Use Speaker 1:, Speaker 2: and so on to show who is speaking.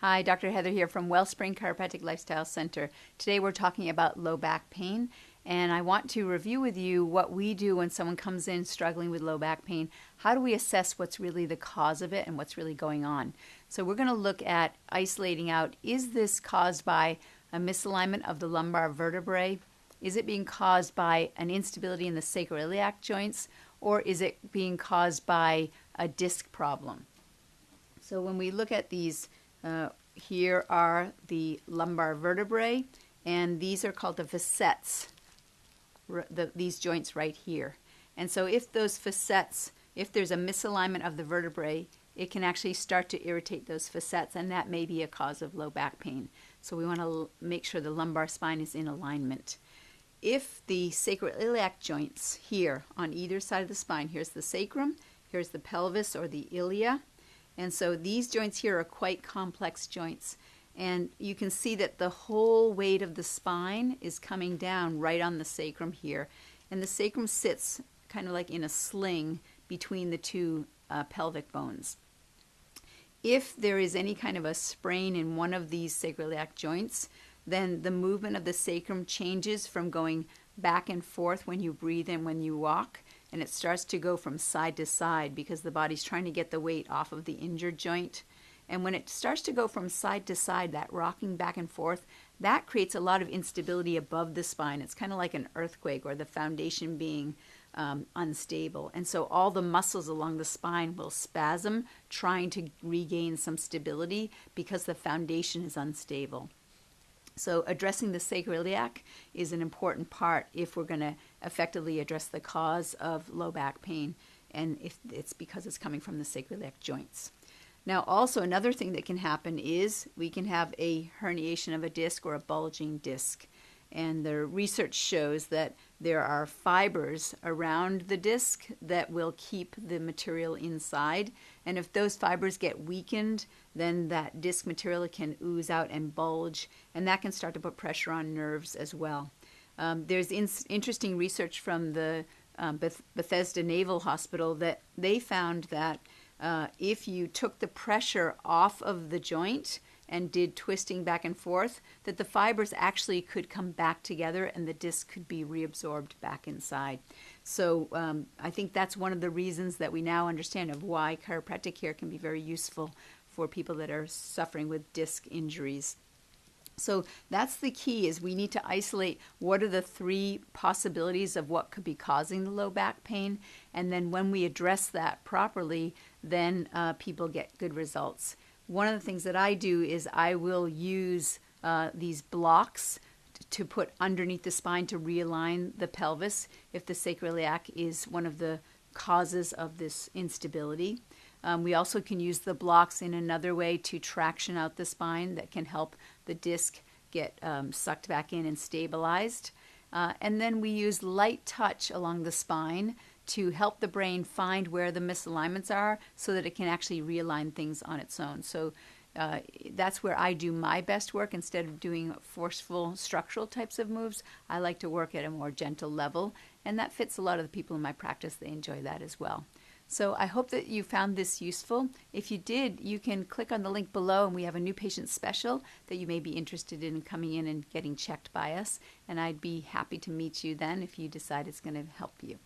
Speaker 1: Hi, Dr. Heather here from Wellspring Chiropractic Lifestyle Center. Today we're talking about low back pain, and I want to review with you what we do when someone comes in struggling with low back pain. How do we assess what's really the cause of it and what's really going on? So we're going to look at isolating out, is this caused by a misalignment of the lumbar vertebrae? Is it being caused by an instability in the sacroiliac joints, or is it being caused by a disc problem? So when we look at these, here are the lumbar vertebrae, and these are called the facets, these joints right here. And so if those facets, if there's a misalignment of the vertebrae, it can actually start to irritate those facets, and that may be a cause of low back pain. So we want to make sure the lumbar spine is in alignment. If the sacroiliac joints here on either side of the spine, here's the sacrum, here's the pelvis or the ilia, and so these joints here are quite complex joints. And you can see that the whole weight of the spine is coming down right on the sacrum here. And the sacrum sits kind of like in a sling between the two pelvic bones. If there is any kind of a sprain in one of these sacroiliac joints, then the movement of the sacrum changes from going back and forth when you breathe and when you walk, and it starts to go from side to side because the body's trying to get the weight off of the injured joint. And when it starts to go from side to side, that rocking back and forth, that creates a lot of instability above the spine. It's kind of like an earthquake or the foundation being unstable. And so all the muscles along the spine will spasm, trying to regain some stability because the foundation is unstable. So addressing the sacroiliac is an important part if we're going to effectively address the cause of low back pain, and if it's because it's coming from the sacroiliac joints. Now also another thing that can happen is we can have a herniation of a disc or a bulging disc. And the research shows that there are fibers around the disc that will keep the material inside. And if those fibers get weakened, then that disc material can ooze out and bulge, and that can start to put pressure on nerves as well. There's interesting research from the Bethesda Naval Hospital that they found that if you took the pressure off of the joint and did twisting back and forth, that the fibers actually could come back together and the disc could be reabsorbed back inside. So I think that's one of the reasons that we now understand of why chiropractic care can be very useful for people that are suffering with disc injuries. So that's the key, is we need to isolate what are the three possibilities of what could be causing the low back pain, and then when we address that properly, then people get good results. One of the things that I do is I will use these blocks to put underneath the spine to realign the pelvis if the sacroiliac is one of the causes of this instability. We also can use the blocks in another way to traction out the spine that can help the disc get sucked back in and stabilized. And then we use light touch along the spine to help the brain find where the misalignments are so that it can actually realign things on its own. So that's where I do my best work. Instead of doing forceful structural types of moves, I like to work at a more gentle level, and that fits a lot of the people in my practice. They enjoy that as well. So I hope that you found this useful. If you did, you can click on the link below, and we have a new patient special that you may be interested in coming in and getting checked by us, and I'd be happy to meet you then if you decide it's going to help you.